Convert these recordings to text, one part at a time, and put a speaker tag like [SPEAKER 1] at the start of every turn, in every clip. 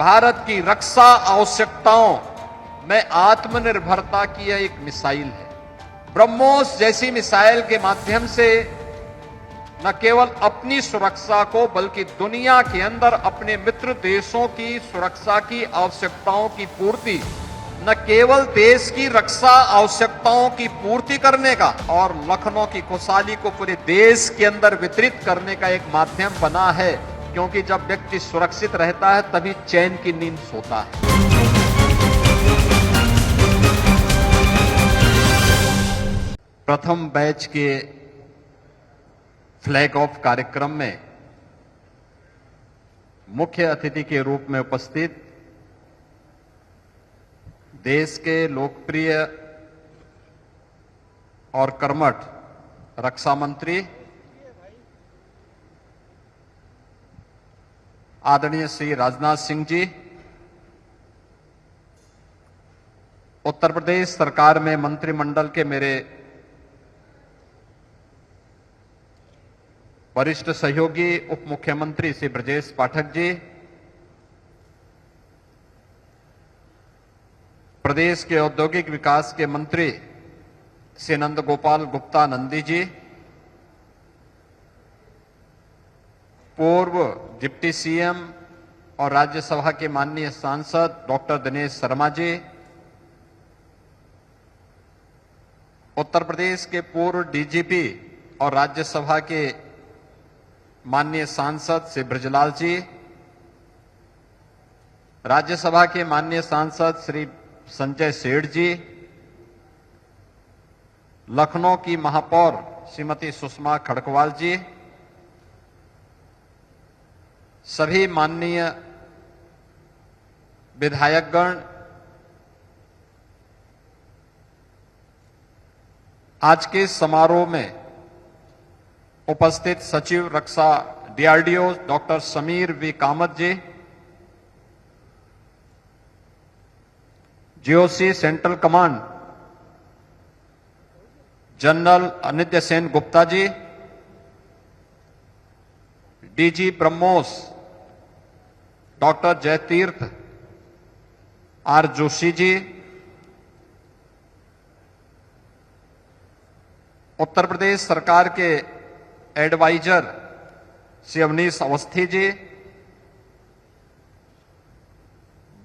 [SPEAKER 1] भारत की रक्षा आवश्यकताओं में आत्मनिर्भरता की यह एक मिसाइल है। ब्रह्मोस जैसी मिसाइल के माध्यम से न केवल अपनी सुरक्षा को बल्कि दुनिया के अंदर अपने मित्र देशों की सुरक्षा की आवश्यकताओं की पूर्ति, न केवल देश की रक्षा आवश्यकताओं की पूर्ति करने का और लखनऊ की खुशहाली को पूरे देश के अंदर वितरित करने का एक माध्यम बना है, क्योंकि जब व्यक्ति सुरक्षित रहता है तभी चैन की नींद सोता है। प्रथम बैच के फ्लैग ऑफ कार्यक्रम में मुख्य अतिथि के रूप में उपस्थित देश के लोकप्रिय और कर्मठ रक्षा मंत्री आदरणीय श्री राजनाथ सिंह जी, उत्तर प्रदेश सरकार में मंत्रिमंडल के मेरे वरिष्ठ सहयोगी उप मुख्यमंत्री श्री ब्रजेश पाठक जी, प्रदेश के औद्योगिक विकास के मंत्री श्री नंद गोपाल गुप्ता नंदी जी, पूर्व डिप्टी सीएम और राज्यसभा के माननीय सांसद डॉक्टर दिनेश शर्मा जी, उत्तर प्रदेश के पूर्व डीजीपी और राज्यसभा के माननीय सांसद श्री ब्रजलाल जी, राज्यसभा के माननीय सांसद श्री संजय सेठ जी, लखनऊ की महापौर श्रीमती सुषमा खड़कवाल जी, सभी माननीय विधायकगण, आज के समारोह में उपस्थित सचिव रक्षा DRDO doctor Sameer V Kamat ji, GOC central command general Anitya Sen Gupta ji, DG BrahMos doctor Jayateerth R Joshi ji, Uttar Pradesh सरकार के एडवाइजर श्री अवनीश अवस्थी जी,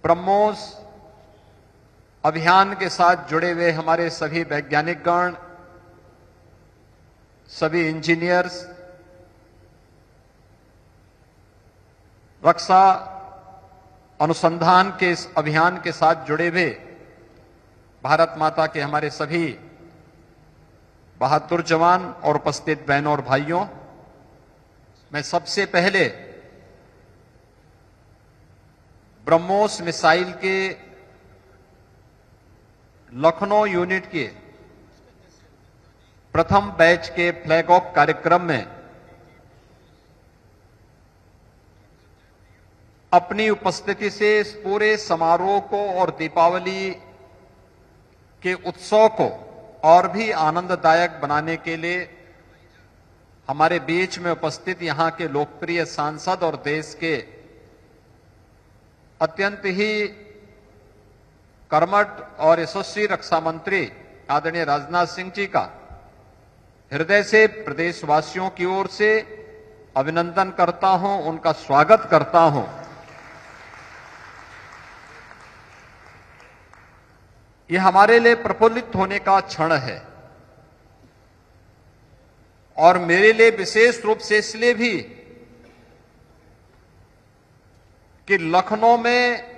[SPEAKER 1] ब्रह्मोस अभियान के साथ जुड़े हुए हमारे सभी वैज्ञानिक गण, सभी इंजीनियर्स, रक्षा अनुसंधान के इस अभियान के साथ जुड़े हुए भारत माता के हमारे सभी बहादुर जवान और उपस्थित बहनों और भाइयों, मैं सबसे पहले ब्रह्मोस मिसाइल के लखनऊ यूनिट के प्रथम बैच के फ्लैग ऑफ कार्यक्रम में अपनी उपस्थिति से इस पूरे समारोह को और दीपावली के उत्सव को और भी आनंददायक बनाने के लिए हमारे बीच में उपस्थित यहां के लोकप्रिय सांसद और देश के अत्यंत ही कर्मठ और यशस्वी रक्षा मंत्री आदरणीय राजनाथ सिंह जी का हृदय से प्रदेशवासियों की ओर से अभिनंदन करता हूं, उनका स्वागत करता हूं। यह हमारे लिए प्रफुल्लित होने का क्षण है और मेरे लिए विशेष रूप से इसलिए भी कि लखनऊ में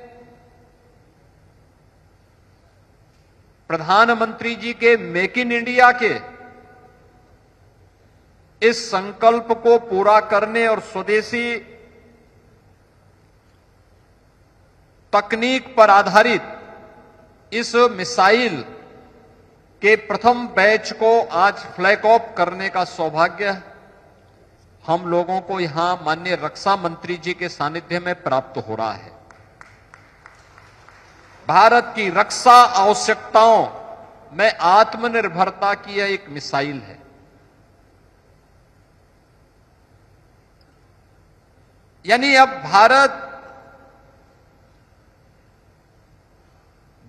[SPEAKER 1] प्रधानमंत्री जी के मेक इन इंडिया के इस संकल्प को पूरा करने और स्वदेशी तकनीक पर आधारित इस मिसाइल के प्रथम बैच को आज फ्लैग ऑफ करने का सौभाग्य हम लोगों को यहां माननीय रक्षा मंत्री जी के सानिध्य में प्राप्त हो रहा है। भारत की रक्षा आवश्यकताओं में आत्मनिर्भरता की यह एक मिसाइल है। यानी अब भारत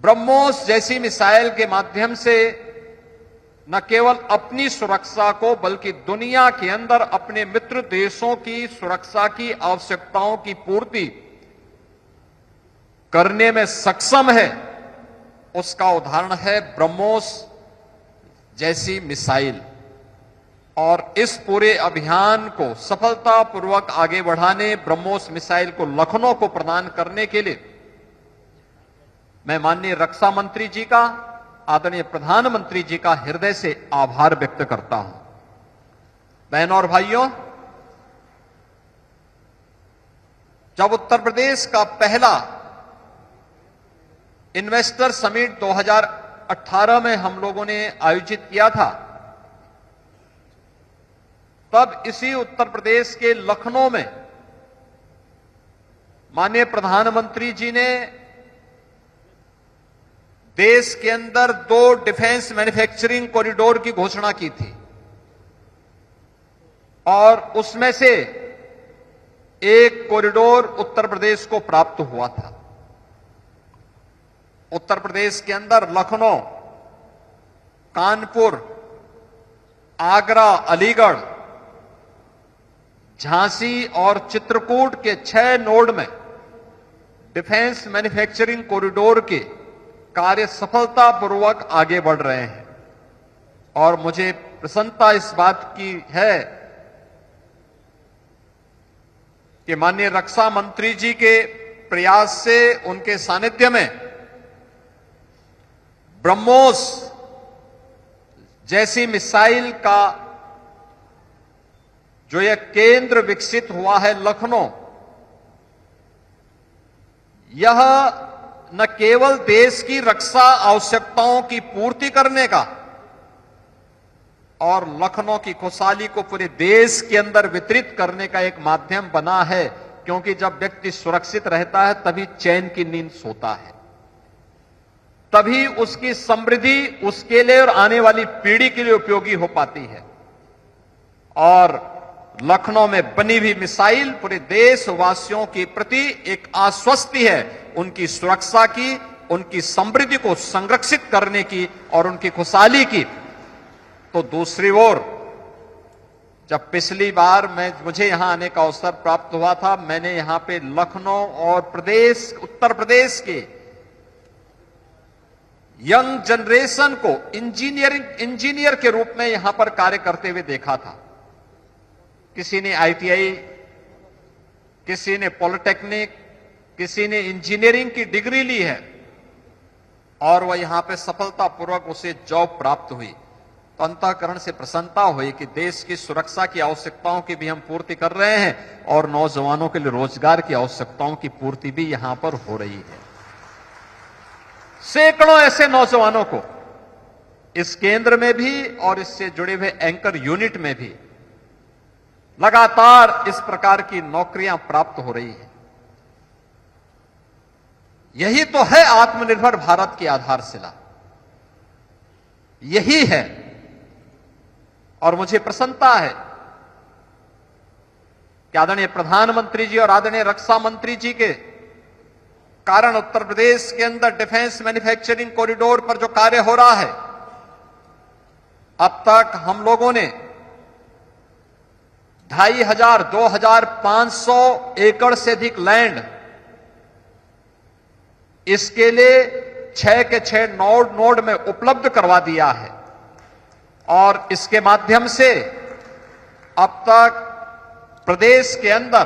[SPEAKER 1] ब्रह्मोस जैसी मिसाइल के माध्यम से न केवल अपनी सुरक्षा को बल्कि दुनिया के अंदर अपने मित्र देशों की सुरक्षा की आवश्यकताओं की पूर्ति करने में सक्षम है, उसका उदाहरण है ब्रह्मोस जैसी मिसाइल। और इस पूरे अभियान को सफलतापूर्वक आगे बढ़ाने, ब्रह्मोस मिसाइल को लखनऊ को प्रदान करने के लिए मैं माननीय रक्षा मंत्री जी का, आदरणीय प्रधानमंत्री जी का हृदय से आभार व्यक्त करता हूं। बहनों और भाइयों, जब उत्तर प्रदेश का पहला इन्वेस्टर समिट 2018 में हम लोगों ने आयोजित किया था, तब इसी उत्तर प्रदेश के लखनऊ में माननीय प्रधानमंत्री जी ने देश के अंदर 2 डिफेंस मैन्युफैक्चरिंग कॉरिडोर की घोषणा की थी और उसमें से एक कॉरिडोर उत्तर प्रदेश को प्राप्त हुआ था। उत्तर प्रदेश के अंदर लखनऊ, कानपुर, आगरा, अलीगढ़, झांसी और चित्रकूट के 6 नोड में डिफेंस मैन्युफैक्चरिंग कॉरिडोर के कार्य सफलतापूर्वक आगे बढ़ रहे हैं। और मुझे प्रसन्नता इस बात की है कि माननीय रक्षा मंत्री जी के प्रयास से, उनके सानिध्य में ब्रह्मोस जैसी मिसाइल का जो यह केंद्र विकसित हुआ है लखनऊ, यह न केवल देश की रक्षा आवश्यकताओं की पूर्ति करने का और लखनऊ की खुशहाली को पूरे देश के अंदर वितरित करने का एक माध्यम बना है, क्योंकि जब व्यक्ति सुरक्षित रहता है तभी चैन की नींद सोता है, तभी उसकी समृद्धि उसके लिए और आने वाली पीढ़ी के लिए उपयोगी हो पाती है। और लखनऊ में बनी हुई मिसाइल पूरे देशवासियों के प्रति एक आश्वस्ति है, उनकी सुरक्षा की, उनकी समृद्धि को संरक्षित करने की और उनकी खुशहाली की। तो दूसरी ओर, जब पिछली बार मुझे यहां आने का अवसर प्राप्त हुआ था, मैंने यहां पे लखनऊ और उत्तर प्रदेश के यंग जनरेशन को इंजीनियर के रूप में यहां पर कार्य करते हुए देखा था। किसी ने ITI, किसी ने पॉलिटेक्निक, किसी ने इंजीनियरिंग की डिग्री ली है और वह यहां पे सफलतापूर्वक उसे जॉब प्राप्त हुई। तो अंतःकरण से प्रसन्नता हुई कि देश की सुरक्षा की आवश्यकताओं की भी हम पूर्ति कर रहे हैं और नौजवानों के लिए रोजगार की आवश्यकताओं की पूर्ति भी यहां पर हो रही है। सैकड़ों ऐसे नौजवानों को इस केंद्र में भी और इससे जुड़े हुए एंकर यूनिट में भी लगातार इस प्रकार की नौकरियां प्राप्त हो रही है। यही तो है आत्मनिर्भर भारत की आधारशिला, यही है। और मुझे प्रसन्नता है कि आदरणीय प्रधानमंत्री जी और आदरणीय रक्षा मंत्री जी के कारण उत्तर प्रदेश के अंदर डिफेंस मैन्युफैक्चरिंग कॉरिडोर पर जो कार्य हो रहा है, अब तक हम लोगों ने 2500-2500 एकड़ से अधिक लैंड इसके लिए 6 के 6 नोड में उपलब्ध करवा दिया है। और इसके माध्यम से अब तक प्रदेश के अंदर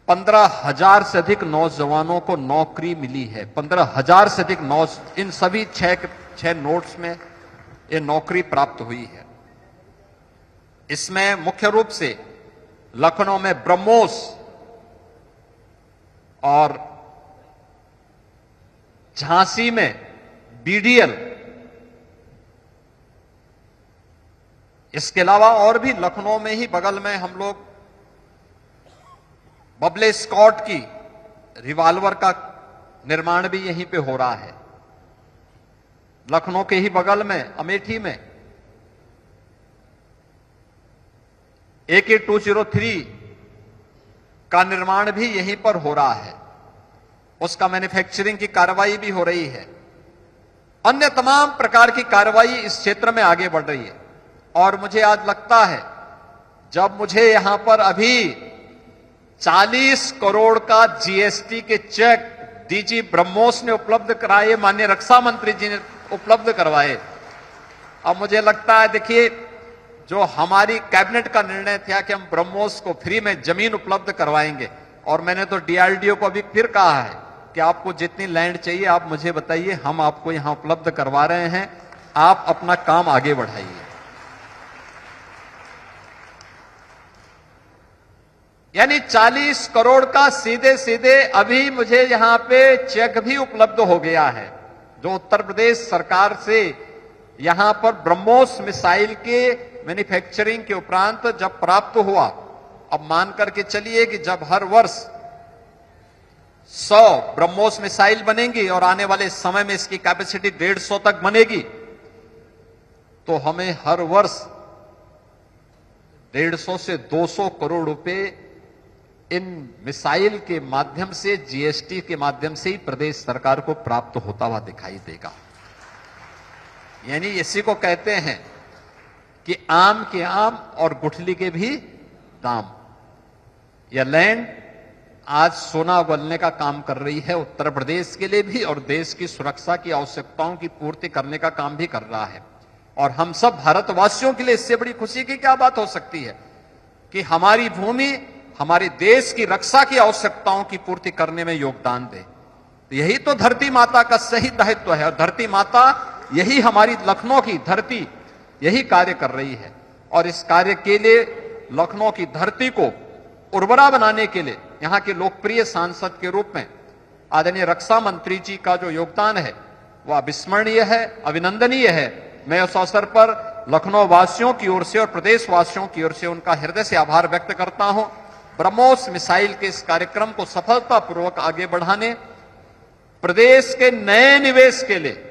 [SPEAKER 1] 15,000 से अधिक नौजवानों को नौकरी मिली है। 15,000 से अधिक इन सभी 6 नोड्स में ये नौकरी प्राप्त हुई है। इसमें मुख्य रूप से लखनऊ में ब्रह्मोस और झांसी में BDL, इसके अलावा और भी लखनऊ में ही बगल में हम लोग बबले स्कॉट की रिवॉल्वर का निर्माण भी यहीं पे हो रहा है। लखनऊ के ही बगल में अमेठी में AK-203 का निर्माण भी यहीं पर हो रहा है, उसका मैन्युफैक्चरिंग की कार्रवाई भी हो रही है, अन्य तमाम प्रकार की कार्रवाई इस क्षेत्र में आगे बढ़ रही है। और मुझे आज लगता है जब मुझे यहां पर अभी 40 करोड़ का जीएसटी के चेक डीजी ब्रह्मोस ने उपलब्ध कराए, माननीय रक्षा मंत्री जी ने उपलब्ध करवाए, अब मुझे लगता है देखिए जो हमारी कैबिनेट का निर्णय था कि हम ब्रह्मोस को फ्री में जमीन उपलब्ध करवाएंगे, और मैंने तो डीआरडीओ को अभी फिर कहा है कि आपको जितनी लैंड चाहिए आप मुझे बताइए, हम आपको यहां उपलब्ध करवा रहे हैं, आप अपना काम आगे बढ़ाइए। यानी 40 करोड़ का सीधे सीधे अभी मुझे यहां पे चेक भी उपलब्ध हो गया है, जो उत्तर प्रदेश सरकार से यहां पर ब्रह्मोस मिसाइल के मैन्युफैक्चरिंग के उपरांत जब प्राप्त हुआ, अब मान करके चलिए कि जब हर वर्ष 100 ब्रह्मोस मिसाइल बनेंगी और आने वाले समय में इसकी कैपेसिटी 150 तक बनेगी, तो हमें हर वर्ष 150 से 200 करोड़ रुपए इन मिसाइल के माध्यम से, जीएसटी के माध्यम से ही प्रदेश सरकार को प्राप्त होता हुआ दिखाई देगा। यानी इसी को कहते हैं कि आम के आम और गुठली के भी दाम। यह लैंड आज सोना उगलने का काम कर रही है उत्तर प्रदेश के लिए भी, और देश की सुरक्षा की आवश्यकताओं की पूर्ति करने का काम भी कर रहा है। और हम सब भारतवासियों के लिए इससे बड़ी खुशी की क्या बात हो सकती है कि हमारी भूमि हमारे देश की रक्षा की आवश्यकताओं की पूर्ति करने में योगदान दे। तो यही तो धरती माता का सही दायित्व है, और धरती माता यही हमारी लखनऊ की धरती यही कार्य कर रही है। और इस कार्य के लिए लखनऊ की धरती को उर्वरा बनाने के लिए यहां के लोकप्रिय सांसद के रूप में आदरणीय रक्षा मंत्री जी का जो योगदान है वह अविस्मरणीय है, अभिनंदनीय है। मैं उस अवसर पर लखनऊ वासियों की ओर से और प्रदेश वासियों की ओर से उनका हृदय से आभार व्यक्त करता हूं। ब्रह्मोस मिसाइल के इस कार्यक्रम को सफलतापूर्वक आगे बढ़ाने, प्रदेश के नए निवेश के लिए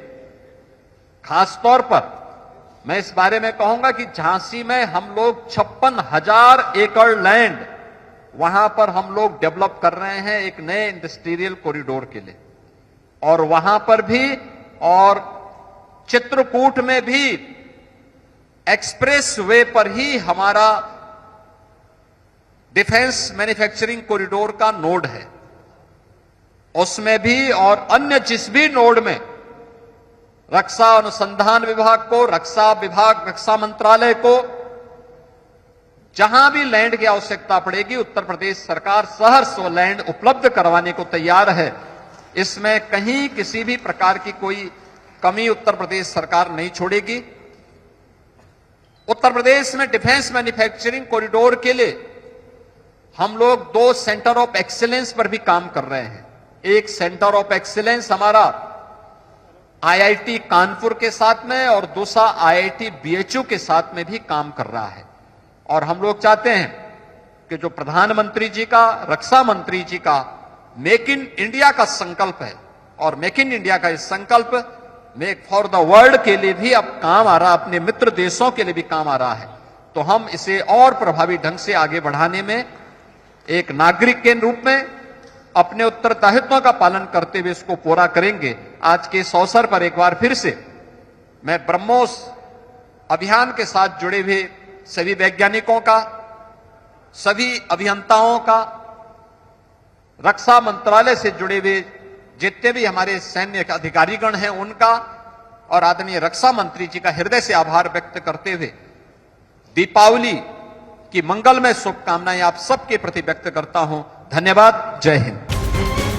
[SPEAKER 1] खासतौर पर मैं इस बारे में कहूंगा कि झांसी में हम लोग 56,000 एकड़ लैंड वहां पर हम लोग डेवलप कर रहे हैं एक नए इंडस्ट्रियल कॉरिडोर के लिए, और वहां पर भी और चित्रकूट में भी एक्सप्रेस वे पर ही हमारा डिफेंस मैन्युफैक्चरिंग कॉरिडोर का नोड है, उसमें भी और अन्य जिस भी नोड में रक्षा अनुसंधान विभाग को, रक्षा विभाग, रक्षा मंत्रालय को जहां भी लैंड की आवश्यकता पड़ेगी उत्तर प्रदेश सरकार सहर्ष वो लैंड उपलब्ध करवाने को तैयार है। इसमें कहीं किसी भी प्रकार की कोई कमी उत्तर प्रदेश सरकार नहीं छोड़ेगी। उत्तर प्रदेश में डिफेंस मैन्युफैक्चरिंग कॉरिडोर के लिए हम लोग 2 सेंटर ऑफ एक्सीलेंस पर भी काम कर रहे हैं। एक सेंटर ऑफ एक्सीलेंस हमारा आईआईटी कानपुर के साथ में और दूसरा आईआईटी बीएचयू के साथ में भी काम कर रहा है। और हम लोग चाहते हैं कि जो प्रधानमंत्री जी का, रक्षा मंत्री जी का मेक इन इंडिया का संकल्प है, और मेक इन इंडिया का इस संकल्प मेक फॉर द वर्ल्ड के लिए भी अब काम आ रहा, अपने मित्र देशों के लिए भी काम आ रहा है। तो हम इसे और प्रभावी ढंग से आगे बढ़ाने में एक नागरिक के रूप में अपने उत्तरदायित्वों का पालन करते हुए इसको पूरा करेंगे। आज के इस अवसर पर एक बार फिर से मैं ब्रह्मोस अभियान के साथ जुड़े हुए सभी वैज्ञानिकों का, सभी अभियंताओं का, रक्षा मंत्रालय से जुड़े हुए जितने भी हमारे सैन्य अधिकारीगण हैं उनका, और आदरणीय रक्षा मंत्री जी का हृदय से आभार व्यक्त करते हुए दीपावली की मंगलमय शुभकामनाएं आप सबके प्रति व्यक्त करता हूं। धन्यवाद। जय हिंद।